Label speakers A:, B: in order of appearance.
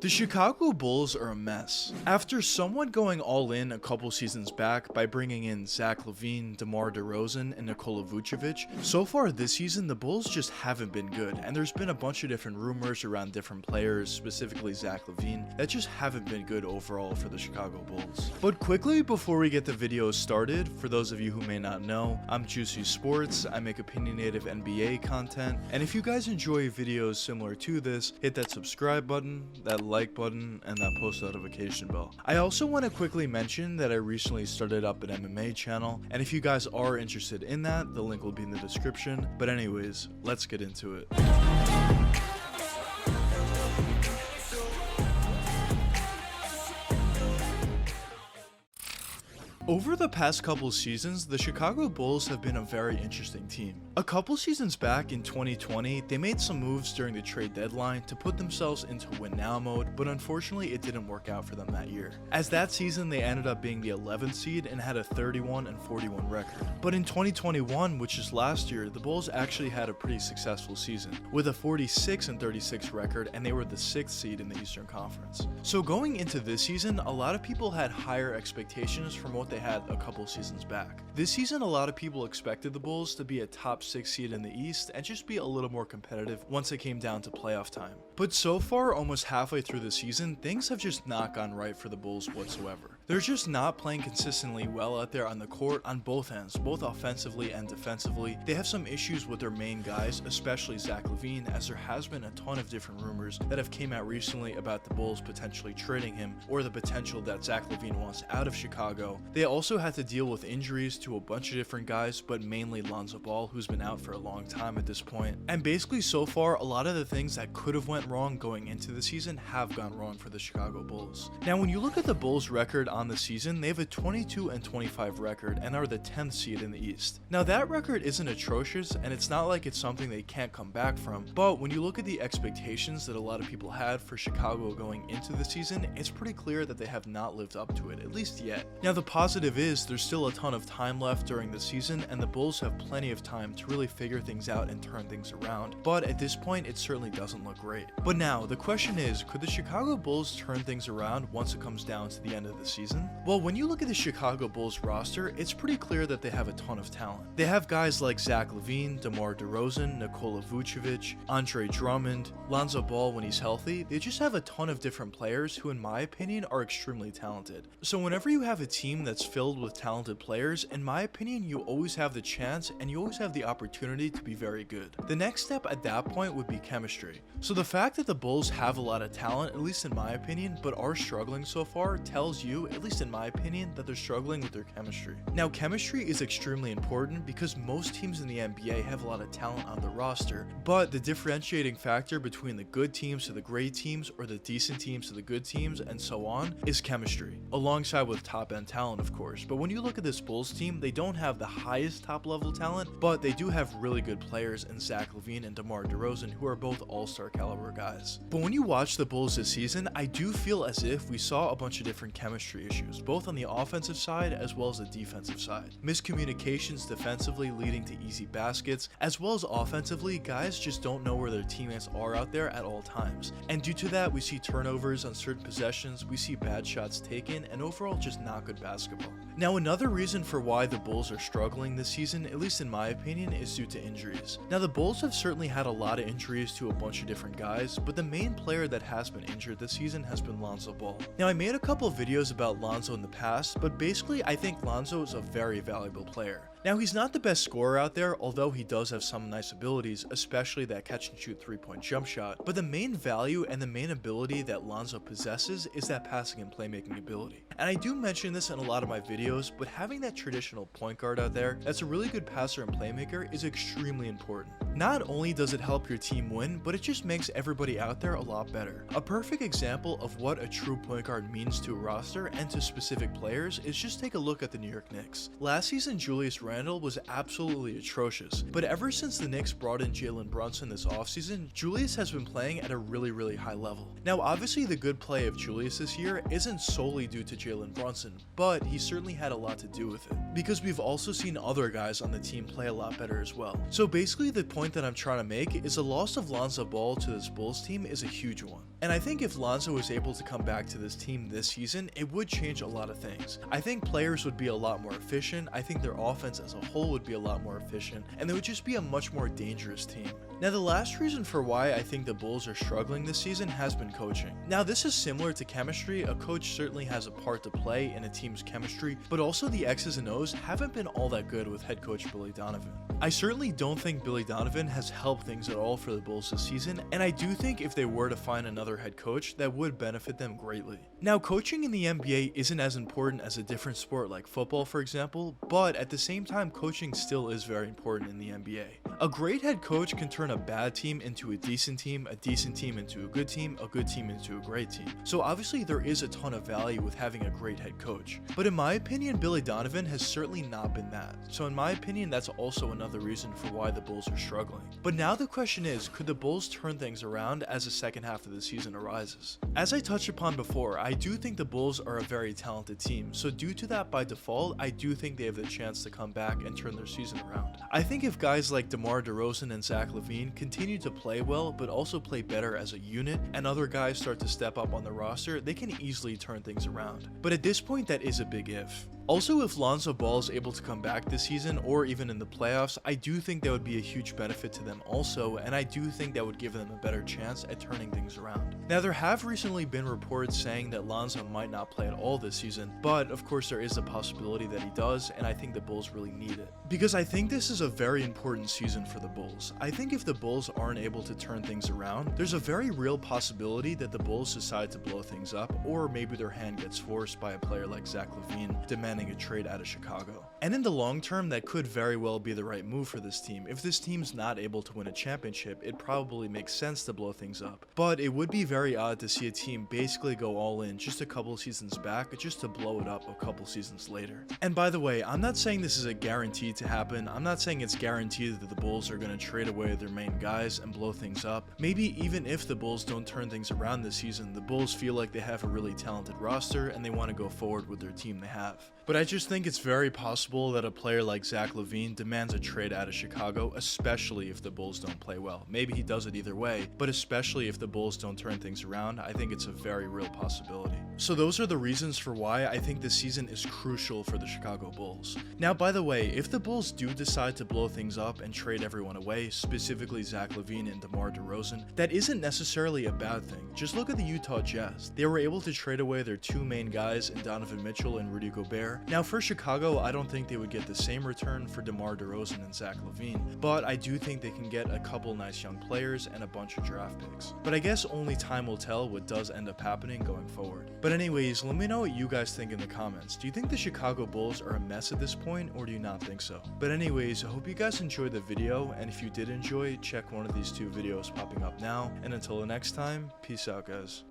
A: The Chicago Bulls are a mess. After somewhat going all in a couple seasons back by bringing in Zac Levine, DeMar DeRozan, and Nikola Vucevic, so far this season the Bulls just haven't been good, and there's been a bunch of different rumors around different players, specifically Zac Levine, that just haven't been good overall for the Chicago Bulls. But quickly before we get the video started, for those of you who may not know, I'm Juicy Sports, I make opinionative NBA content, and if you guys enjoy videos similar to this, hit that subscribe button, that like button, and that post notification bell. I also want to quickly mention that I recently started up an MMA channel, and if you guys are interested in that, the link will be in the description. But anyways, let's get into it. Over the past couple seasons, the Chicago Bulls have been a very interesting team. A couple seasons back in 2020, they made some moves during the trade deadline to put themselves into win now mode, but unfortunately it didn't work out for them that year. As that season, they ended up being the 11th seed and had a 31-41 record. But in 2021, which is last year, the Bulls actually had a pretty successful season, with a 46-36 record, and they were the 6th seed in the Eastern Conference. So going into this season, a lot of people had higher expectations from what they had a couple seasons back. This season, a lot of people expected the Bulls to be a top 6 seed in the East and just be a little more competitive once it came down to playoff time. But so far, almost halfway through the season, things have just not gone right for the Bulls whatsoever. They're just not playing consistently well out there on the court on both ends, both offensively and defensively. They have some issues with their main guys, especially Zac Levine, as there has been a ton of different rumors that have came out recently about the Bulls potentially trading him, or the potential that Zac Levine wants out of Chicago. They also had to deal with injuries to a bunch of different guys, but mainly Lonzo Ball, who's been out for a long time at this point. And basically so far, a lot of the things that could have went wrong going into the season have gone wrong for the Chicago Bulls. Now when you look at the Bulls record on the season, they have a 22-25 record and are the 10th seed in the East. Now that record isn't atrocious, and it's not like it's something they can't come back from, but when you look at the expectations that a lot of people had for Chicago going into the season, it's pretty clear that they have not lived up to it, at least yet. Now the positive is there's still a ton of time left during the season, and the Bulls have plenty of time to really figure things out and turn things around, but at this point it certainly doesn't look great. But now the question is, could the Chicago Bulls turn things around once it comes down to the end of the season? Well, when you look at the Chicago Bulls roster, it's pretty clear that they have a ton of talent. They have guys like Zac Levine, DeMar DeRozan, Nikola Vucevic, Andre Drummond, Lonzo Ball when he's healthy. They just have a ton of different players who, in my opinion, are extremely talented. So whenever you have a team that's filled with talented players, in my opinion, you always have the chance and you always have the opportunity to be very good. The next step at that point would be chemistry. So the fact that the Bulls have a lot of talent, at least in my opinion, but are struggling so far, tells you, at least in my opinion, that they're struggling with their chemistry. Now, chemistry is extremely important because most teams in the NBA have a lot of talent on the roster, but the differentiating factor between the good teams to the great teams, or the decent teams to the good teams, and so on, is chemistry, alongside with top-end talent, of course. But when you look at this Bulls team, they don't have the highest top-level talent, but they do have really good players in Zac Levine and DeMar DeRozan, who are both all-star caliber guys. But when you watch the Bulls this season, I do feel as if we saw a bunch of different chemistry issues, both on the offensive side as well as the defensive side. Miscommunications defensively leading to easy baskets, as well as offensively, guys just don't know where their teammates are out there at all times. And due to that, we see turnovers on certain possessions, we see bad shots taken, and overall just not good basketball. Now another reason for why the Bulls are struggling this season, at least in my opinion, is due to injuries. Now the Bulls have certainly had a lot of injuries to a bunch of different guys, but the main player that has been injured this season has been Lonzo Ball. Now I made a couple of videos about Lonzo in the past, but basically I think Lonzo is a very valuable player. Now he's not the best scorer out there, although he does have some nice abilities, especially that catch and shoot 3-point jump shot, but the main value and the main ability that Lonzo possesses is that passing and playmaking ability. And I do mention this in a lot of my videos, but having that traditional point guard out there that's a really good passer and playmaker is extremely important. Not only does it help your team win, but it just makes everybody out there a lot better. A perfect example of what a true point guard means to a roster and to specific players is just take a look at the New York Knicks. Last season, Julius Randle was absolutely atrocious, but ever since the Knicks brought in Jalen Brunson this offseason, Julius has been playing at a really high level. Now obviously the good play of Julius this year isn't solely due to Jalen Brunson, but he certainly had a lot to do with it, because we've also seen other guys on the team play a lot better as well. So basically the point that I'm trying to make is the loss of Lonzo Ball to this Bulls team is a huge one. And I think if Lonzo was able to come back to this team this season, it would change a lot of things. I think players would be a lot more efficient, I think their offense as a whole would be a lot more efficient, and they would just be a much more dangerous team. Now, the last reason for why I think the Bulls are struggling this season has been coaching. Now, this is similar to chemistry. A coach certainly has a part to play in a team's chemistry, but also the X's and O's haven't been all that good with head coach Billy Donovan. I certainly don't think Billy Donovan has helped things at all for the Bulls this season, and I do think if they were to find another head coach, that would benefit them greatly. Now, coaching in the NBA isn't as important as a different sport like football, for example, but at the same time, coaching still is very important in the NBA. A great head coach can turn a bad team into a decent team into a good team into a great team. So obviously there is a ton of value with having a great head coach. But in my opinion, Billy Donovan has certainly not been that. So in my opinion, that's also another reason for why the Bulls are struggling. But now the question is, could the Bulls turn things around as the second half of the season arises? As I touched upon before, I do think the Bulls are a very talented team. So due to that, by default, I do think they have the chance to come back and turn their season around. I think if guys like DeMar DeRozan and Zac Levine continue to play well, but also play better as a unit, and other guys start to step up on the roster, they can easily turn things around. But at this point, that is a big if. Also, if Lonzo Ball is able to come back this season, or even in the playoffs, I do think that would be a huge benefit to them also, and I do think that would give them a better chance at turning things around. Now, there have recently been reports saying that Lonzo might not play at all this season, but of course there is a possibility that he does, and I think the Bulls really need it. Because I think this is a very important season for the Bulls. I think if the Bulls aren't able to turn things around, there's a very real possibility that the Bulls decide to blow things up, or maybe their hand gets forced by a player like Zac Levine demanding a trade out of Chicago. And in the long term, that could very well be the right move for this team. If this team's not able to win a championship, it probably makes sense to blow things up. But it would be very odd to see a team basically go all in just a couple seasons back just to blow it up a couple seasons later. And by the way, I'm not saying this is a guarantee to happen. I'm not saying it's guaranteed that the Bulls are going to trade away their main guys and blow things up. Maybe even if the Bulls don't turn things around this season, the Bulls feel like they have a really talented roster and they want to go forward with their team they have. But I just think it's very possible that a player like Zac Levine demands a trade out of Chicago, especially if the Bulls don't play well. Maybe he does it either way, but especially if the Bulls don't turn things around, I think it's a very real possibility. So those are the reasons for why I think this season is crucial for the Chicago Bulls. Now, by the way, if the Bulls do decide to blow things up and trade everyone away, specifically Zac Levine and DeMar DeRozan, that isn't necessarily a bad thing. Just look at the Utah Jazz. They were able to trade away their two main guys in Donovan Mitchell and Rudy Gobert. Now, for Chicago, I don't think they would get the same return for DeMar DeRozan and Zac Levine, but I do think they can get a couple nice young players and a bunch of draft picks. But I guess only time will tell what does end up happening going forward. But anyways, let me know what you guys think in the comments. Do you think the Chicago Bulls are a mess at this point, or do you not think so? But anyways, I hope you guys enjoyed the video, and if you did enjoy, check one of these two videos popping up now, and until the next time, peace out, guys.